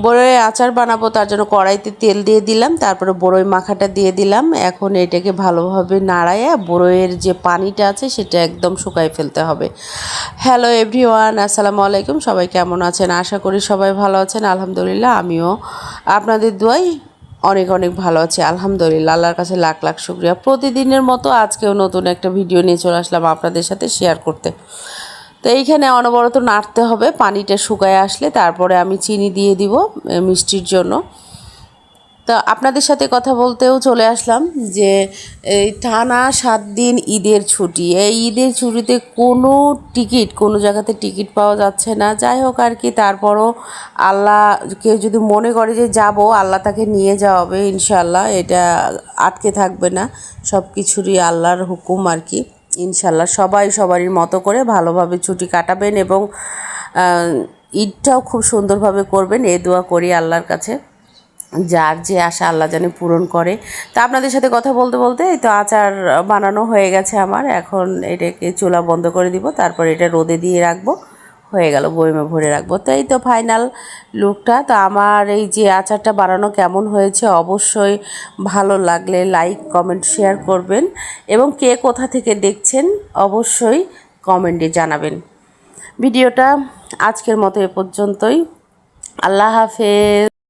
বড়ইয়ের আচার বানাবো, তার জন্য কড়াইতে তেল দিয়ে দিলাম, তারপরে বড়ই মাখাটা দিয়ে দিলাম। এখন এটাকে ভালোভাবে নাড়াইয়া বড়ইয়ের যে পানিটা আছে সেটা একদম শুকাই ফেলতে হবে। হ্যালো এভরিওয়ান, আসসালামু আলাইকুম। সবাই কেমন আছেন? আশা করি সবাই ভালো আছেন। আলহামদুলিল্লাহ, আমিও আপনাদের দোয়ায় অনেক অনেক ভালো আছি। আলহামদুলিল্লাহ, আল্লাহর কাছে লাখ লাখ শুকরিয়া। প্রতিদিনের মতো আজকেও নতুন একটা ভিডিও নিয়ে চলে আসলাম আপনাদের সাথে শেয়ার করতে। তো এইখানে অনবরত নাড়তে হবে, পানিটা শুকায় আসলে তারপরে আমি চিনি দিয়ে দিব মিষ্টির জন্য। তো আপনাদের সাথে কথা বলতেও চলে আসলাম যে এই টানা 7 দিন ঈদের ছুটি, এই ঈদের ছুটিতে কোনো জায়গাতে টিকিট পাওয়া যাচ্ছে না। যাই হোক আর কি, তারপরও আল্লাহ, কেউ যদি মনে করে যে যাব, আল্লাহ তাকে নিয়ে যাওয়াবে ইনশাল্লাহ। এটা আটকে থাকবে না, সব কিছুরই আল্লাহর হুকুম আর কি। ইনশাল্লাহ সবাই সবারই মতো করে ভালোভাবে ছুটি কাটাবেন এবং ঈদটাও খুব সুন্দরভাবে করবেন, এ দোয়া করি আল্লাহর কাছে। যার যে আশা আল্লাহ জানে পূরণ করে। তা আপনাদের সাথে কথা বলতে বলতে এই তো আচার বানানো হয়ে গেছে আমার। এখন এটাকে চুলা বন্ধ করে দিব, তারপর এটা রোদে দিয়ে রাখবো, হয়ে গেল, বয়মে ভরে রাখবো। তো এই তো ফাইনাল লুকটা। তো আমার এই যে আচারটা বানানো কেমন হয়েছে অবশ্যই ভালো লাগলে লাইক কমেন্ট শেয়ার করবেন, এবং কে কোথা থেকে দেখছেন অবশ্যই কমেন্টে জানাবেন। ভিডিওটা আজকের মতো এ পর্যন্তই। আল্লাহ হাফেজ।